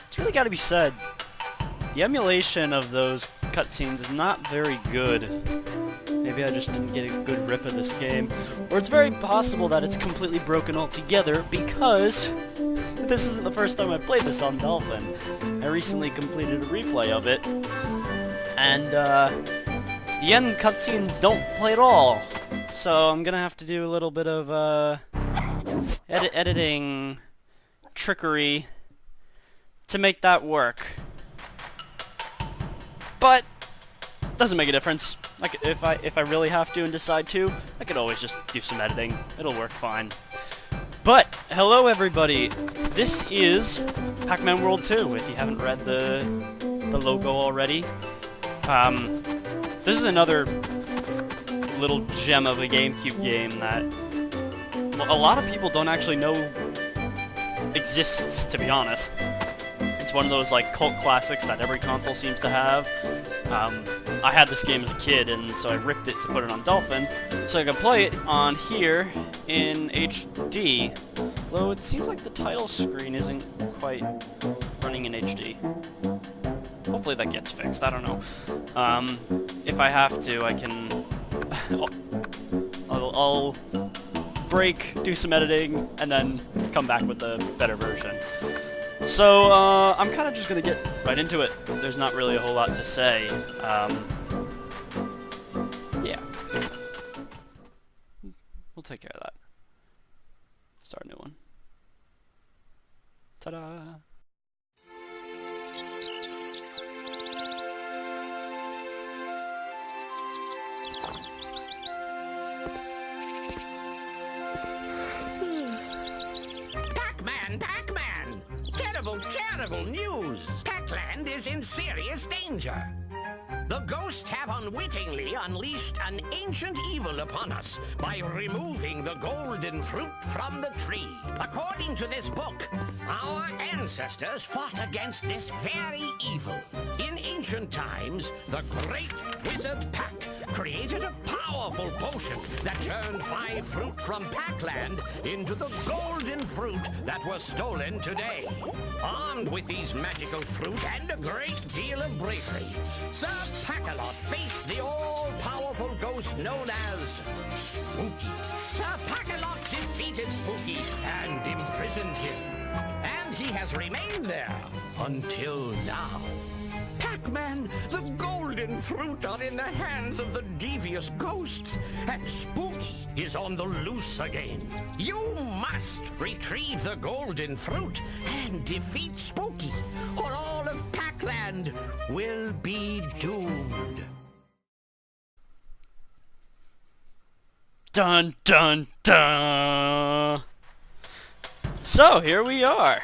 It's really got to be said, the emulation of those cutscenes is not very good. Maybe I just didn't get a good rip of this game. Or it's very possible that it's completely broken altogether, because this isn't the first time I played this on Dolphin. I recently completed a replay of it, and the end cutscenes don't play at all. So I'm gonna have to do a little bit of editing trickery to make that work. But doesn't make a difference. Like, if I really have to and decide to, I could always just do some editing. It'll work fine. But hello everybody. This is Pac Man World 2. If you haven't read the logo already, this is another little gem of a GameCube game that a lot of people don't actually know exists, to be honest. It's one of those like cult classics that every console seems to have. I had this game as a kid, and so I ripped it to put it on Dolphin, so I could play it on here in HD. Though it seems like the title screen isn't quite running in HD. Hopefully that gets fixed, I don't know. If I have to, I can... I'll break, do some editing, and then come back with a better version. So, I'm kind of just going to get right into it. There's not really a whole lot to say. Yeah. We'll take care of that. Start a new one. Ta-da! Pac-Man! Terrible, terrible news! Pac-Land is in serious danger. The ghosts have unwittingly unleashed an ancient evil upon us by removing the golden fruit from the tree. According to this book, our ancestors fought against this very evil. In ancient times, the great wizard Pac created a powerful potion that turned 5 fruit from Pac-Land into the golden fruit that was stolen today. Armed with these magical fruit and a great deal of bravery, Sir Pac-a-Lot faced the all-powerful ghost known as Spooky. Sir Pac-a-Lot defeated Spooky and imprisoned him. And he has remained there until now. Pac Pac-Man. The golden fruit are in the hands of the devious ghosts, and Spooky is on the loose again. You must retrieve the golden fruit and defeat Spooky, or all of Pac-Land will be doomed. Dun dun dun! So, here we are.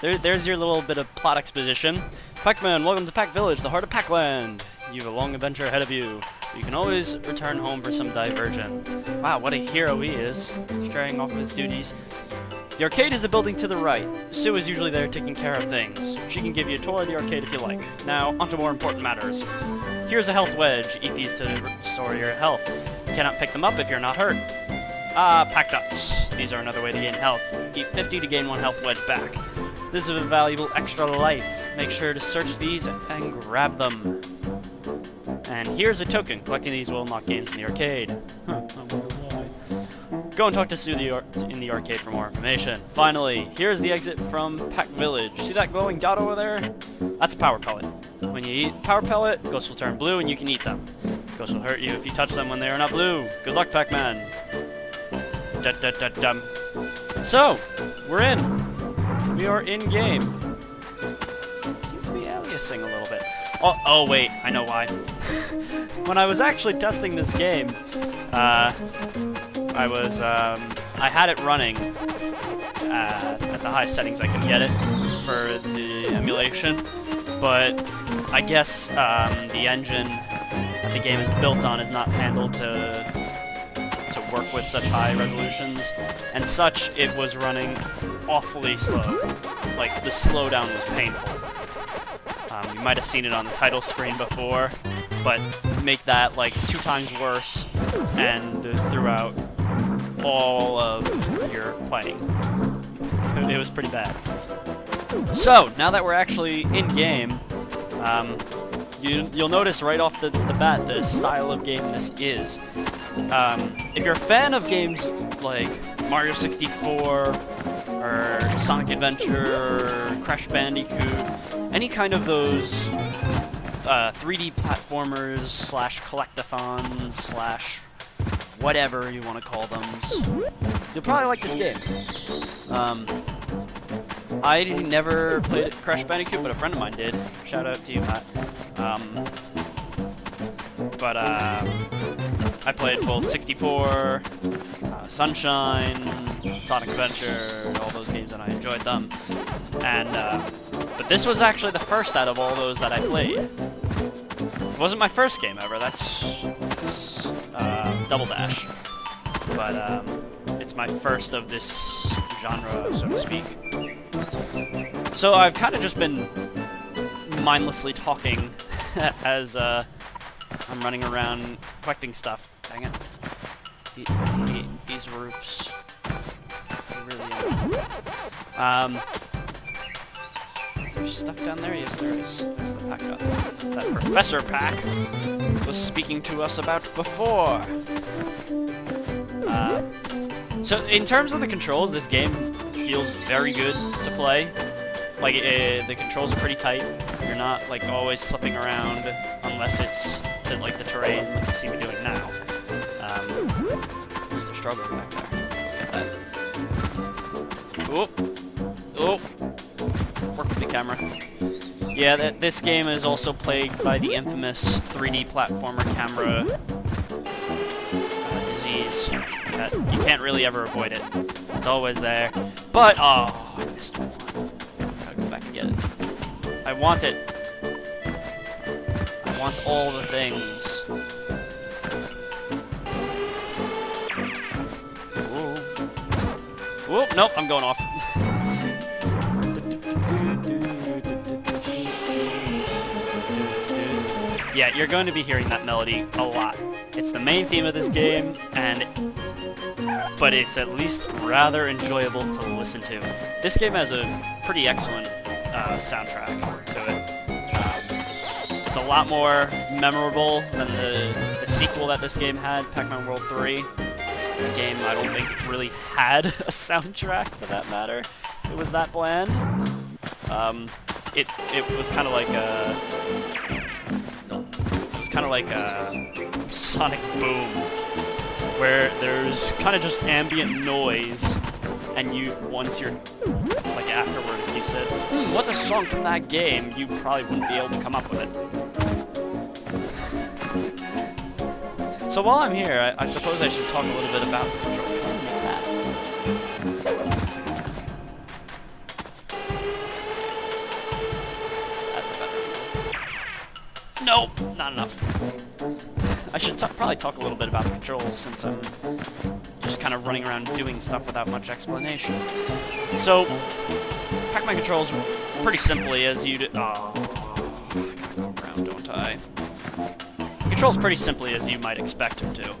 There's your little bit of plot exposition. Pac-Man, welcome to Pac Village, the heart of Pac-Land. You have a long adventure ahead of you. You can always return home for some diversion. Wow, what a hero he is, straying off of his duties. The arcade is the building to the right. Sue is usually there taking care of things. She can give you a tour of the arcade if you like. Now, onto more important matters. Here's a health wedge. Eat these to restore your health. You cannot pick them up if you're not hurt. Pack dots. These are another way to gain health. Eat 50 to gain 1 health wedge back. This is a valuable extra life. Make sure to search these and grab them. And here's a token. Collecting these will unlock games in the arcade. Huh, I wonder why. Go and talk to Sue in the arcade for more information. Finally, here's the exit from Pac Village. See that glowing dot over there? That's a power pellet. When you eat power pellet, ghosts will turn blue and you can eat them. Ghosts will hurt you if you touch them when they are not blue. Good luck, Pac-Man. Dum. So, we're in. We are in game. Seems to be aliasing a little bit. Oh wait, I know why. When I was actually testing this game, I had it running at the highest settings I could get it for the emulation, but I guess the engine that the game is built on is not handled to work with such high resolutions, and such it was running awfully slow. Like, the slowdown was painful. You might have seen it on the title screen before, but make that like 2 times worse and throughout all of your playing. It was pretty bad. So, now that we're actually in game, you'll notice right off the bat the style of game this is. If you're a fan of games like Mario 64, or Sonic Adventure, or Crash Bandicoot, any kind of those 3D platformers slash collectathons slash whatever you want to call them, you'll probably like this game. I never played Crash Bandicoot, but a friend of mine did. Shout out to you, Matt. I played both 64, Sunshine, Sonic Adventure, all those games, and I enjoyed them. And but this was actually the first out of all those that I played. It wasn't my first game ever. That's Double Dash, but it's my first of this genre, so to speak. So I've kind of just been mindlessly talking as I'm running around collecting stuff. Dang it. These roofs. Really is there stuff down there? Yes, there is. There's the Pac dot that Professor Pac was speaking to us about before. So in terms of the controls, this game feels very good to play. Like, the controls are pretty tight. You're not, like, always slipping around unless it's, like, the terrain, like you see me doing now. Just a struggle back there. Look at that. Oop. Oop. Work with the camera. Yeah, this game is also plagued by the infamous 3D platformer camera disease. That you can't really ever avoid it. It's always there. But, oh, I missed one. Gotta go back and get it. I want it. I want all the things. Whoop, nope, I'm going off. Yeah, you're going to be hearing that melody a lot. It's the main theme of this game, but it's at least rather enjoyable to listen to. This game has a pretty excellent soundtrack to it. It's a lot more memorable than the sequel that this game had, Pac Man World 3. The game I don't think really had a soundtrack, for that matter. It was that bland. it was kind of like a sonic boom, where there's kind of just ambient noise, and once you're like afterward, if you said, what's a song from that game, you probably wouldn't be able to come up with it. So while I'm here, I suppose I should talk a little bit about the controls. Can I make that? That's a better idea. Nope, not enough. I should probably talk a little bit about the controls, since I'm just kind of running around doing stuff without much explanation. So, Pac Man controls pretty simply as you'd... Oh, I gotta go around, don't I? Controls pretty simply as you might expect him to.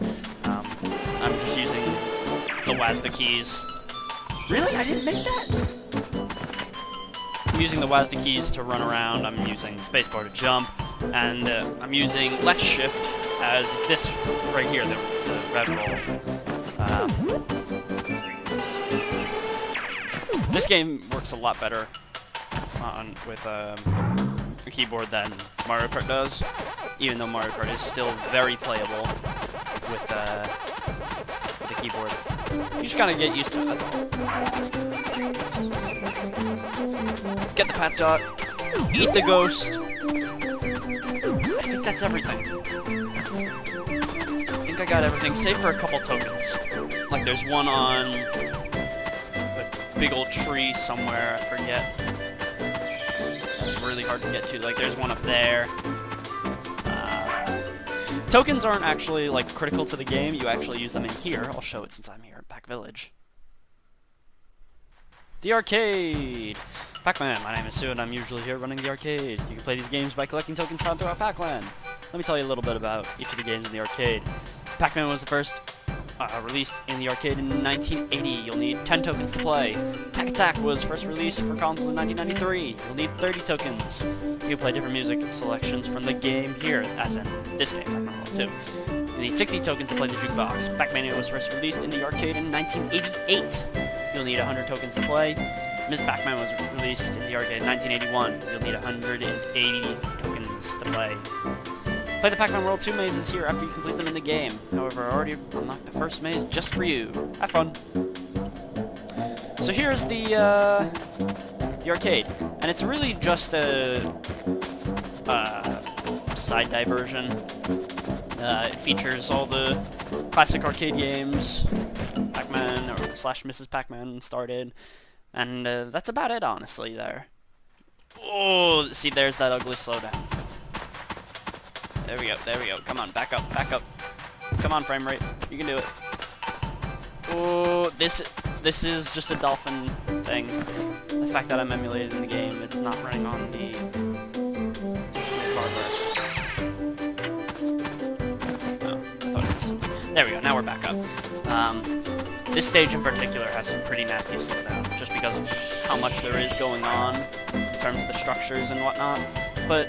I'm just using the WASD keys. Really? I didn't make that? I'm using the WASD keys to run around, I'm using spacebar to jump, and I'm using left shift as this right here, the red roll. This game works a lot better with a keyboard than Mario Kart does, even though Mario Kart is still very playable with the keyboard. You just gotta get used to it, that's all. Get the Pat Dot, eat the ghost. I think that's everything. I think I got everything, save for a couple tokens. Like there's one on a big old tree somewhere, I forget. That's really hard to get to. Like there's one up there. Tokens aren't actually like critical to the game, you actually use them in here. I'll show it since I'm here at Pac Village. The arcade! Pac-Man, my name is Sue and I'm usually here running the arcade. You can play these games by collecting tokens found throughout Pac-Land. Let me tell you a little bit about each of the games in the arcade. Pac-Man was the first released in the arcade in 1980. You'll need 10 tokens to play. Pac-Attack was first released for consoles in 1993. You'll need 30 tokens. You can play different music selections from the game here, as in this game, Pac Man World 2. You need 60 tokens to play the jukebox. Pac-Mania was first released in the arcade in 1988. You'll need 100 tokens to play. Ms. Pac-Man was released in the arcade in 1981. You'll need 180 tokens to play. Play the Pac Man World 2 mazes here after you complete them in the game. However, I already unlocked the first maze just for you. Have fun. So here's the arcade, and it's really just a side diversion. It features all the classic arcade games Pac-Man or / Mrs. Pac-Man started, and that's about it, honestly. There. Oh, see, there's that ugly slowdown. There we go, there we go. Come on, back up, back up. Come on, frame rate. You can do it. Oh, this is just a Dolphin thing. The fact that I'm emulating the game, it's not running on the hardware. Oh, I thought it was something. There we go, now we're back up. This stage in particular has some pretty nasty slowdown, just because of how much there is going on in terms of the structures and whatnot. But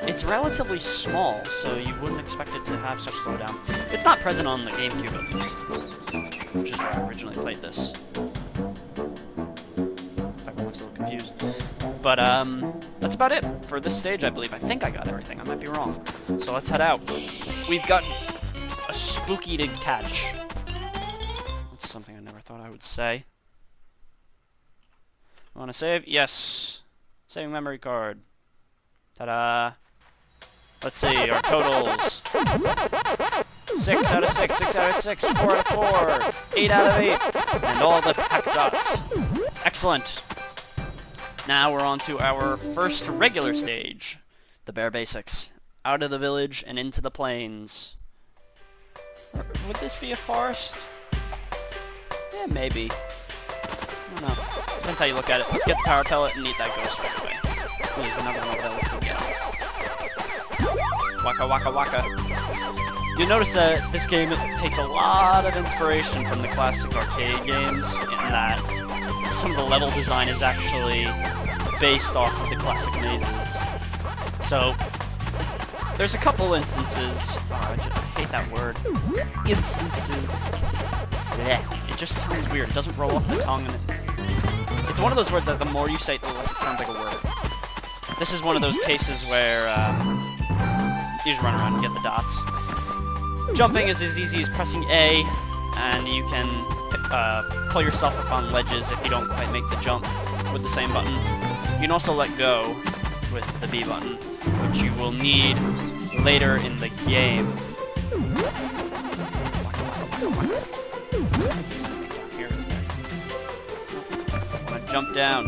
it's relatively small, so you wouldn't expect it to have such slowdown. It's not present on the GameCube, at least, which is where I originally played this. Everyone looks a little confused. But, that's about it for this stage, I believe. I think I got everything. I might be wrong. So let's head out. We've got a spooky to catch. That's something I never thought I would say. Want to save? Yes. Saving memory card. Ta-da. Let's see, our totals. 6 out of 6, 6 out of 6, 4 out of 4, 8 out of 8, and all the Pac Dots. Excellent. Now we're on to our first regular stage, the bare basics. Out of the village and into the plains. Or would this be a forest? Yeah, maybe. I don't know. Depends how you look at it. Let's get the power pellet and eat that ghost right away. Please, another one over there. Let's go get it. Waka waka waka. You notice that this game takes a lot of inspiration from the classic arcade games, in that some of the level design is actually based off of the classic mazes. So, there's a couple instances, I hate that word, instances. Blech. It just sounds weird, it doesn't roll off the tongue, and it's one of those words that the more you say it, the less it sounds like a word. This is one of those cases where you just run around and get the dots. Jumping is as easy as pressing A, and you can pull yourself up on ledges if you don't quite make the jump with the same button. You can also let go with the B button, which you will need later in the game. Here it is there. I'm gonna jump down.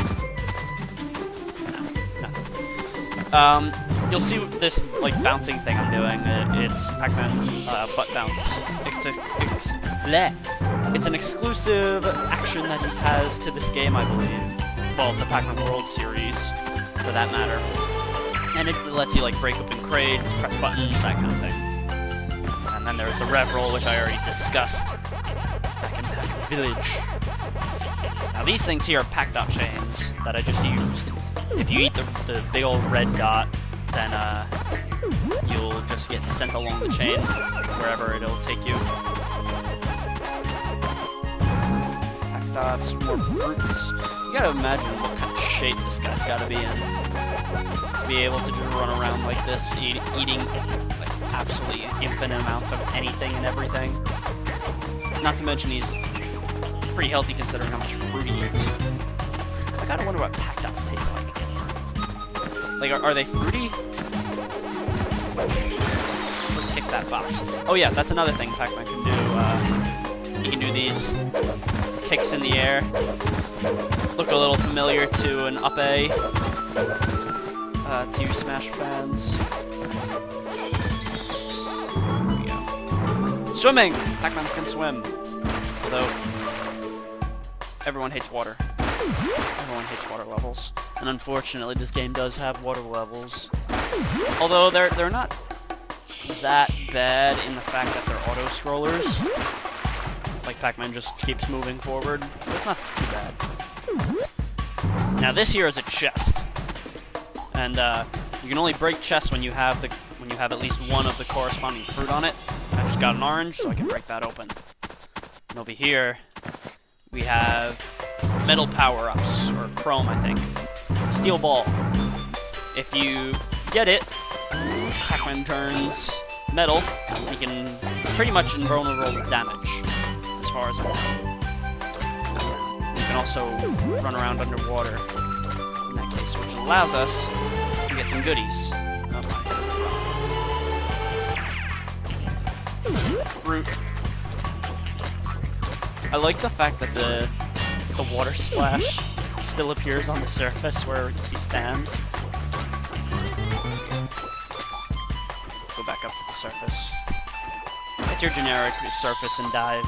No. You'll see this like bouncing thing I'm doing. It's Pac Man butt bounce. It's an exclusive action that he has to this game, I believe. Well, the Pac Man World series, for that matter. And it lets you like break open crates, press buttons, that kind of thing. And then there's the rev roll, which I already discussed back in Pac Village. Now these things here are Pac Dot chains that I just used. If you eat the big old red dot, then you'll just get sent along the chain wherever it'll take you. Pac dots, more fruits. You gotta imagine what kind of shape this guy's gotta be in to be able to just run around like this, eating like absolutely infinite amounts of anything and everything. Not to mention he's pretty healthy considering how much fruit he eats. I gotta wonder what Pac dots taste like. Like, are they fruity? Kick that box. Oh yeah, that's another thing Pac-Man can do. He can do these kicks in the air. Look a little familiar to an up A. To you Smash fans. There we go. Swimming! Pac-Man can swim. Although, everyone hates water. Everyone hates water levels. And unfortunately, this game does have water levels. Although they're not that bad in the fact that they're auto-scrollers. Like Pac-Man just keeps moving forward, so it's not too bad. Now this here is a chest. And you can only break chests when you have at least one of the corresponding fruit on it. I just got an orange, so I can break that open. And over here, we have metal power-ups, or chrome, I think. Steel ball. If you get it, Pac-Man turns metal. He can pretty much invulnerable to damage, as far as I know. You can also run around underwater, in that case, which allows us to get some goodies. Fruit. I like the fact that the water splash still appears on the surface where he stands. Let's go back up to the surface. It's your generic surface and dive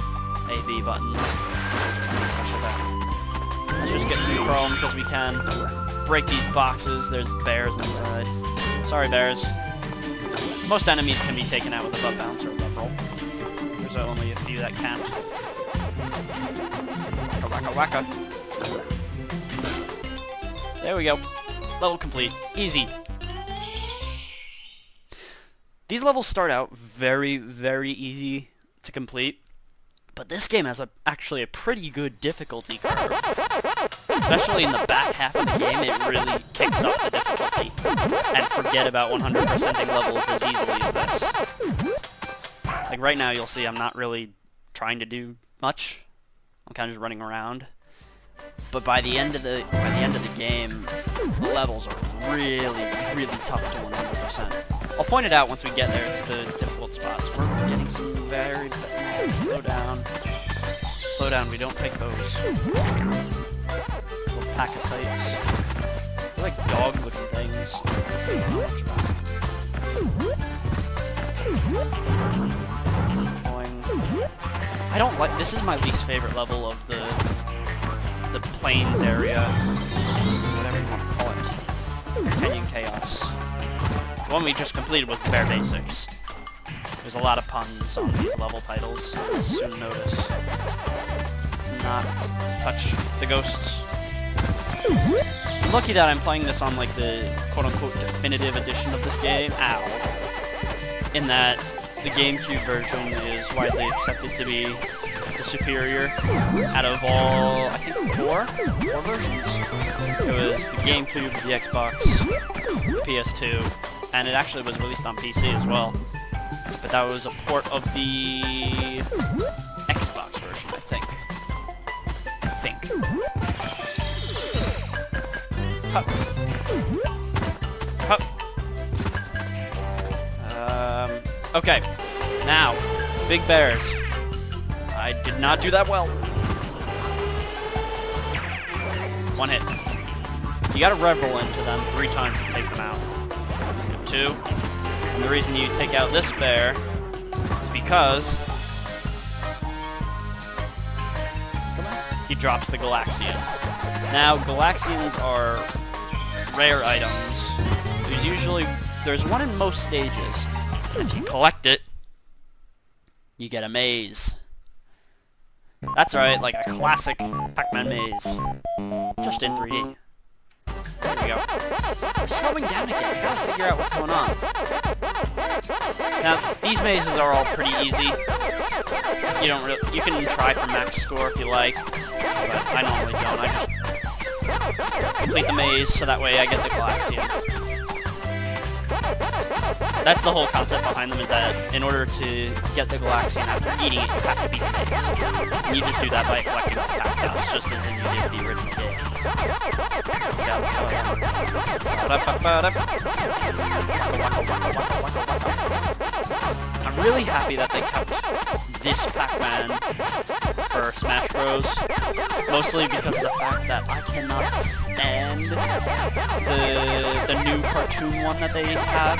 A-B buttons. Nothing special there. Let's just get some chrome because we can break these boxes. There's bears inside. Sorry, bears. Most enemies can be taken out with a butt bounce or a butt roll. There's only a few that can't. Waka waka waka. There we go. Level complete. Easy. These levels start out very, very easy to complete, but this game has actually a pretty good difficulty curve. Especially in the back half of the game, it really kicks up the difficulty. And forget about 100%ing levels as easily as this. Like right now, you'll see I'm not really trying to do much. I'm kind of just running around. But by the end of the game, the levels are really, really tough to 100%. I'll point it out once we get there to the difficult spots. We're getting some very nice. Slow down. Slow down, we don't take those. Little pack of sights. They're like dog-looking things. I don't like. This is my least favorite level of the plains area, whatever you want to call it. Canyon Chaos. The one we just completed was the Bare Basics. There's a lot of puns on these level titles. You'll soon notice. Let's not touch the ghosts. I'm lucky that I'm playing this on like the quote-unquote definitive edition of this game. Ow. In that the GameCube version is widely accepted to be the superior out of all, I think, four versions. It was the GameCube, the Xbox, the PS2, and it actually was released on PC as well. But that was a port of the Xbox version, I think. Hup. Hup. Okay. Now, big bears. I did not do that well. One hit. You gotta revel into them 3 times to take them out. 2. And the reason you take out this bear is because he drops the Galaxian. Now, Galaxians are rare items. There's one in most stages. If you collect it, you get a maze. That's right, like a classic Pac Man maze. Just in 3D. There we go. I'm slowing down again. I gotta figure out what's going on. Now, these mazes are all pretty easy. You can try for max score if you like, but I normally don't. I just complete the maze so that way I get the Galaxian. That's the whole concept behind them, is that in order to get the Galaxian after eating it, you have to beat the maze. And you just do that by collecting the Pac-Cows, just as in you did the original game. I'm really happy that they kept this Pac-Man for Smash Bros. Mostly because of the fact that I cannot stand the new cartoon one that they have.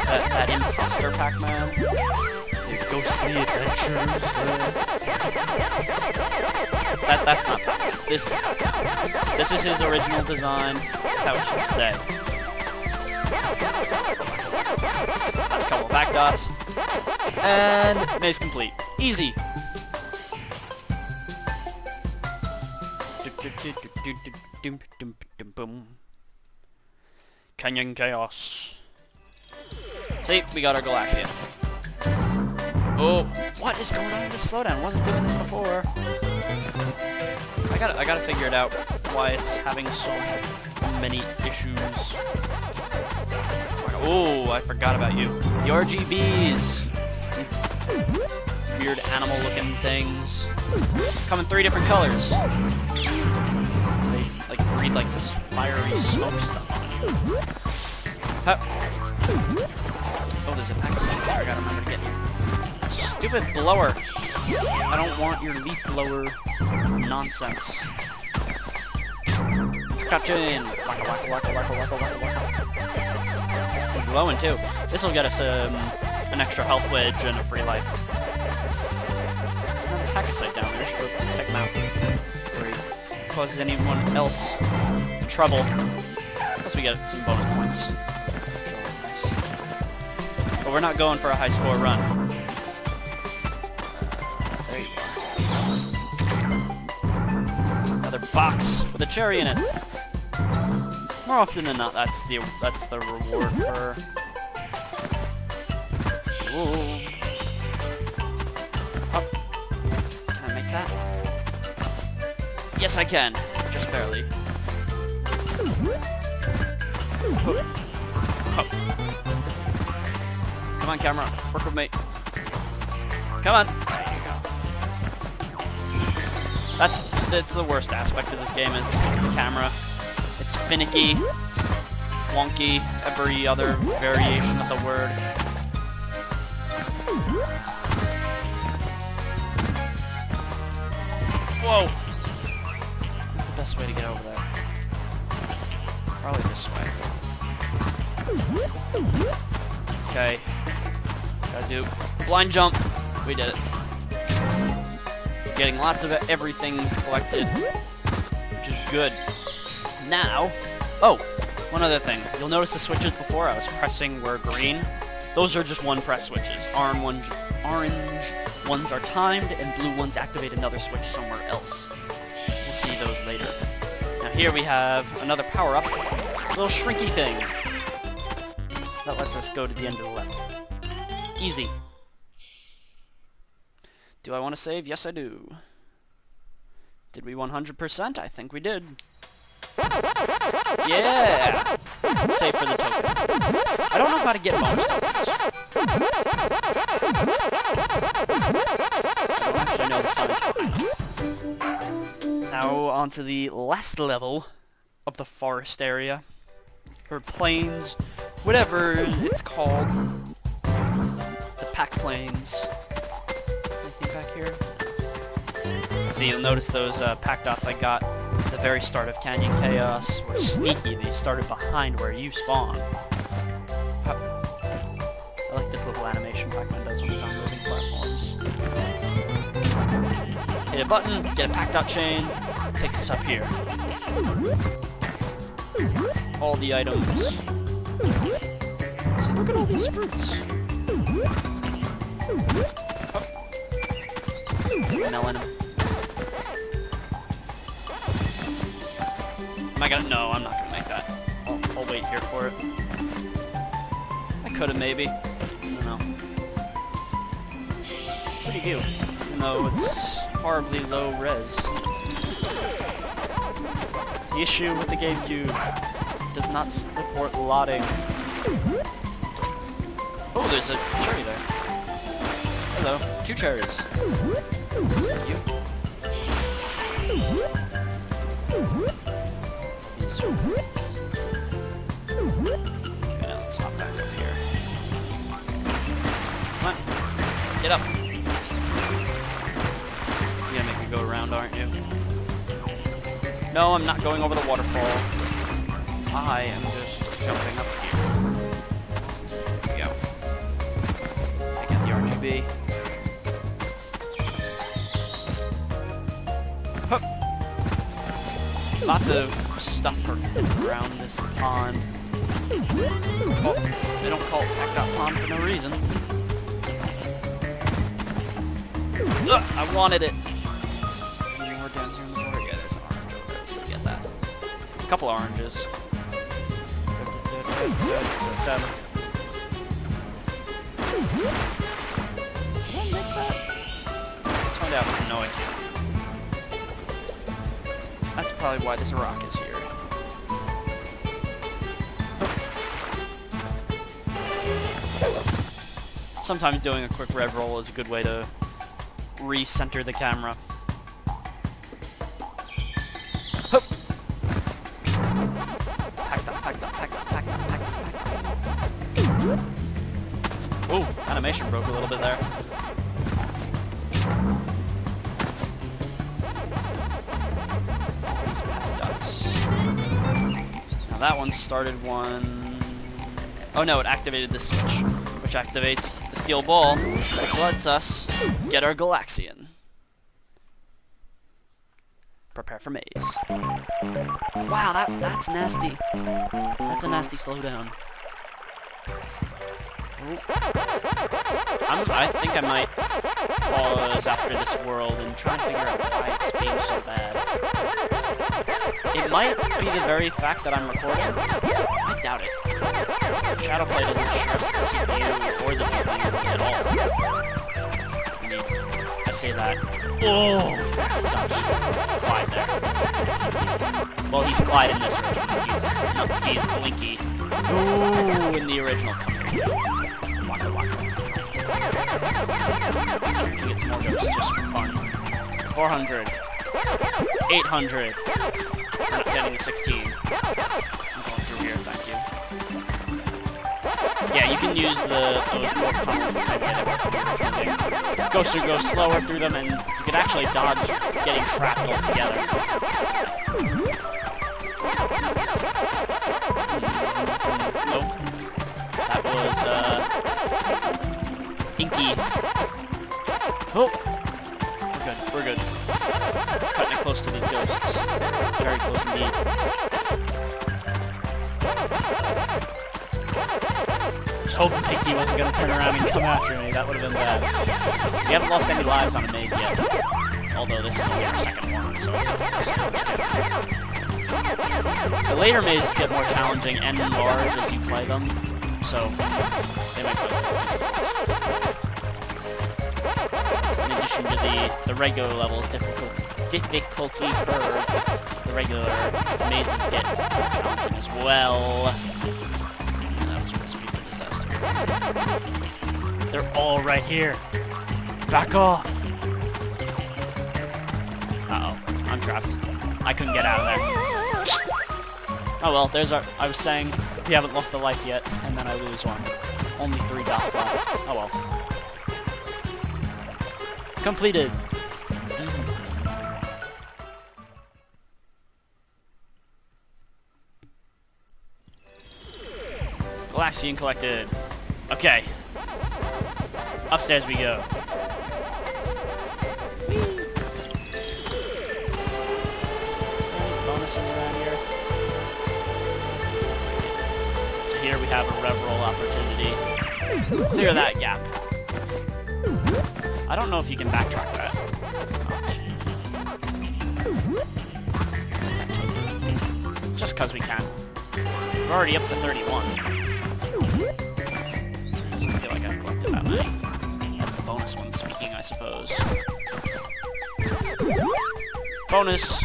That imposter Pac-Man. The ghostly adventures. That's not Pac-Man. This is his original design. That's how it should stay. Last couple back dots. And maze complete. Easy. Canyon Chaos. See, we got our Galaxian. Oh, what is going on with this slowdown? I wasn't doing this before. I gotta figure it out why it's having so many issues. Oh, I forgot about you. The RGBs. These weird animal-looking things. Come in 3 different colors. They like breathe like this fiery smoke stuff on you. Huh. Oh, there's a Pac-Man there. I gotta remember to get you. Stupid blower. I don't want your leaf blower nonsense. Gotcha in. Wacka, wacka, wacka, wacka, wacka, wacka, wacka. We're glowing too. This will get us an extra health wedge and a free life. There's another Pac-Man down there. Should go check him out. Before he causes anyone else trouble. Plus we get some bonus points. Control is nice. But we're not going for a high score run. There you are. Another box with a cherry in it. More often than not, that's the reward for. Ooh. Up. Can I make that? Yes, I can. Just barely. Oh. Oh. Come on, camera. Work with me. Come on. There you go. That's the worst aspect of this game is the camera. It's finicky, wonky, every other variation of the word. Whoa! What's the best way to get over there? Probably this way. Okay. Gotta do blind jump. We did it. Getting lots of everything's collected, which is good. Now, oh, one other thing. You'll notice the switches before I was pressing were green. Those are just one press switches. Orange ones are timed, and blue ones activate another switch somewhere else. We'll see those later. Now here we have another power-up, a little shrinky thing. That lets us go to the end of the level. Easy. Do I want to save? Yes, I do. Did we 100%? I think we did. Yeah! Save for the token. I don't know how to get bonus tokens. I don't actually know the science behind them. Now on to the last level of the forest area. Or plains, whatever it's called. The Pac-Plains. Anything back here? So you'll notice those pack dots I got at the very start of Canyon Chaos were sneaky. They started behind where you spawn. I like this little animation Pac-Man does when he's on moving platforms. Hit a button, get a pack dot chain, takes us up here. All the items. See, look at all these fruits. Oh. Melon. Am I gonna? No, I'm not gonna make that. I'll wait here for it. I could've maybe. I don't know. Pretty cute, even though it's horribly low res. The issue with the GameCube does not support lotting. Oh, there's a cherry there. Hello, 2 cherries. Thank you. These are fruits. Okay, now let's hop back up here. Come on, get up. You're gonna make me go around, aren't you? No, I'm not going over the waterfall. I am just jumping up here. There we go. I got the RGB. Hup. Lots of stuff around this pond. Oh, they don't call it Pac Pond for no reason. Ugh, I wanted it. More down here in the water. Yeah, there's an orange over there. Let's go get that. A couple oranges. Can I make that? Let's find out. No, I can't. That's probably why this rock is here. Sometimes doing a quick rev roll is a good way to recenter the camera. Hup. Pack that, pack that, pack that, pack that, pack that, pack that. Ooh, animation broke a little bit there. These pack dots. Now that one started one... Oh no, it activated this switch, which activates the steel ball, which lets us get our Galaxian. Prepare for maze. Wow, that's nasty. That's a nasty slowdown. I think I might pause after this world and try and figure out why it's being so bad. It might be the very fact that I'm recording. I doubt it. Shadowplay doesn't stress the CPU or the GPU at all. I mean, I say that. Oh, gosh. Clyde there. Well, he's Clyde in this version. He's Blinky. Ooh, in the original. Come here. Waka waka. He gets more ghosts just for fun. 400. 800. We're not getting a 16. I'm going through here, thank you. Yeah, you can use those warp tunnels the same way that we're Ghosts will go slower through them, and you can actually dodge getting trapped altogether. Nope. That was, Inky. Oh! We're good. Cutting it close to these ghosts. Very close indeed. I was hoping Pinky wasn't going to turn around and come after me. That would have been bad. We haven't lost any lives on a maze yet. Although this is only our second one, so... The later mazes get more challenging and large as you play them, so they might go. In addition to the regular levels difficulty curve. The regular mazes get challenging as well. And that was a recipe for disaster. They're all right here. Back off. Uh-oh, I'm trapped. I couldn't get out of there. Oh well, there's our... I was saying, we haven't lost a life yet, and then I lose one. Only 3 dots left. Oh well. Completed. Galaxian collected. Okay. Upstairs we go. Here we have a rev-roll opportunity. Clear that gap. I don't know if you can backtrack that. Just because we can. We're already up to 31. Doesn't feel like I've collected that many. That's the bonus one speaking, I suppose. Bonus!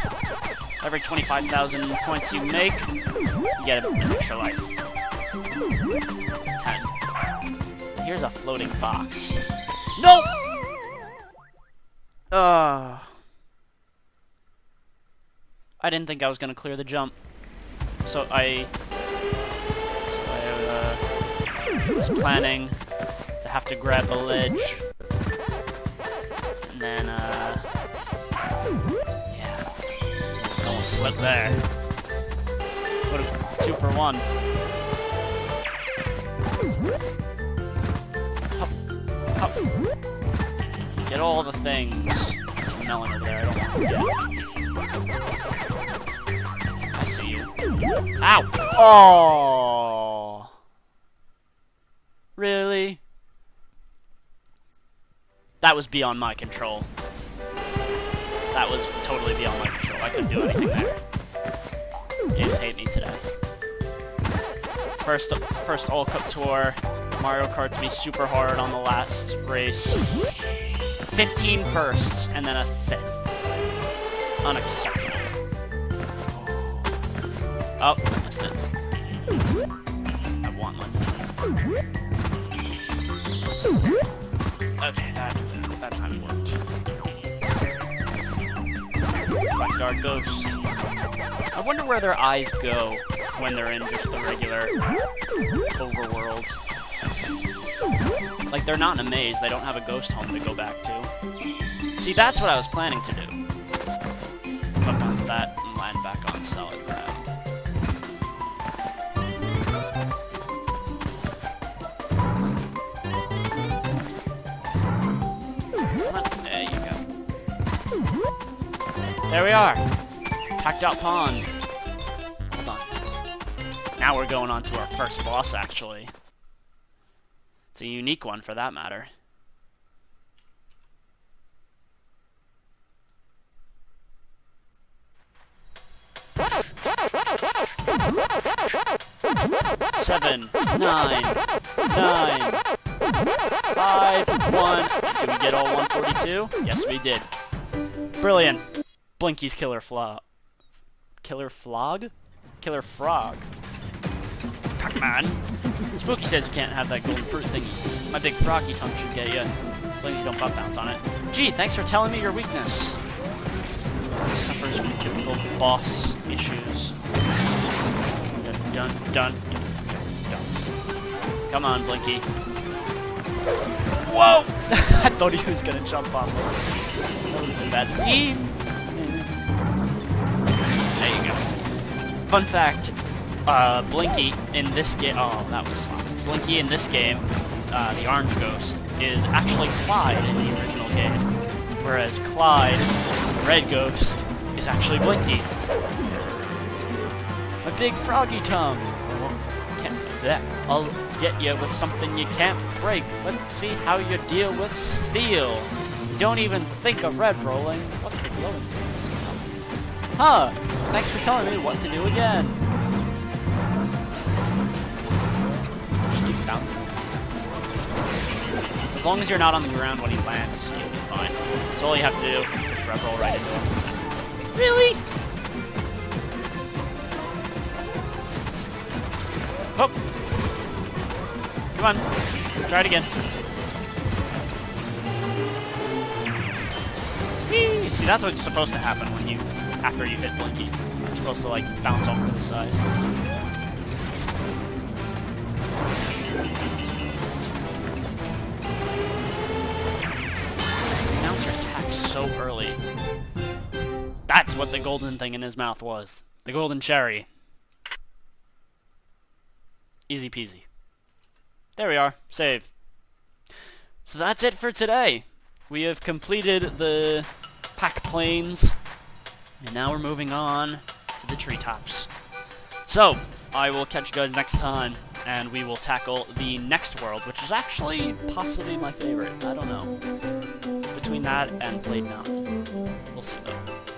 Every 25,000 points you make, you get an extra life. 10. Here's a floating box. Nope! I didn't think I was gonna clear the jump. So I was planning to have to grab the ledge. And then, yeah. Almost slipped there. What a 2 for 1. Hop, hop. Get all the things. There's a melon over there, I don't want to get. I see you. Ow! Oh! Really? That was beyond my control. That was totally beyond my control. I couldn't do anything there. Games hate me today. First All Cup Tour. Mario Kart's me super hard on the last race. 15 firsts, and then a 5th. Unacceptable. Oh, missed it. I want one. Okay, that time it worked. Blackguard Ghost. I wonder where their eyes go when they're in just the regular overworld. Like, they're not in a maze, they don't have a ghost home to go back to. See, that's what I was planning to do. But once that, and land back on solid ground. There you go. There we are! Packed out pond. Hold on. Now we're going on to our first boss, actually. It's a unique one, for that matter. Seven, 9, 5, 1. Did we get all 142? Yes, we did. Brilliant. Blinky's Killer Frog. Killer Frog? Pac Man. Spooky says you can't have that golden fruit thingy. My big froggy tongue should get you, as long as you don't butt bounce on it. Gee, thanks for telling me your weakness. Suffers from typical boss issues. Dun dun dun dun dun. Come on, Blinky. Whoa! I thought he was gonna jump off. That would have been bad. There you go. Fun fact. Blinky in this game, oh, that was sloppy. Blinky in this game, the orange ghost, is actually Clyde in the original game. Whereas Clyde, the red ghost, is actually Blinky. My big froggy tongue. I'll get you with something you can't break. Let's see how you deal with steel. Don't even think of red rolling. What's the glowing thing? Huh, thanks for telling me what to do again. Just keep bouncing. As long as you're not on the ground when he lands, you'll be fine. So all you have to do is just rev roll right into him. Really? Oh! Come on. Try it again. Whee! See, that's what's supposed to happen when you, after you hit Blinky. You're supposed to, like, bounce off to the side. Announcer attacks so early. That's what the golden thing in his mouth was. The golden cherry. Easy peasy. There we are. Save. So that's it for today. We have completed the Pac-Plains, and now we're moving on to the treetops. So, I will catch you guys next time, and we will tackle the next world, which is actually possibly my favorite. I don't know. It's between that and Blade Mountain. We'll see though.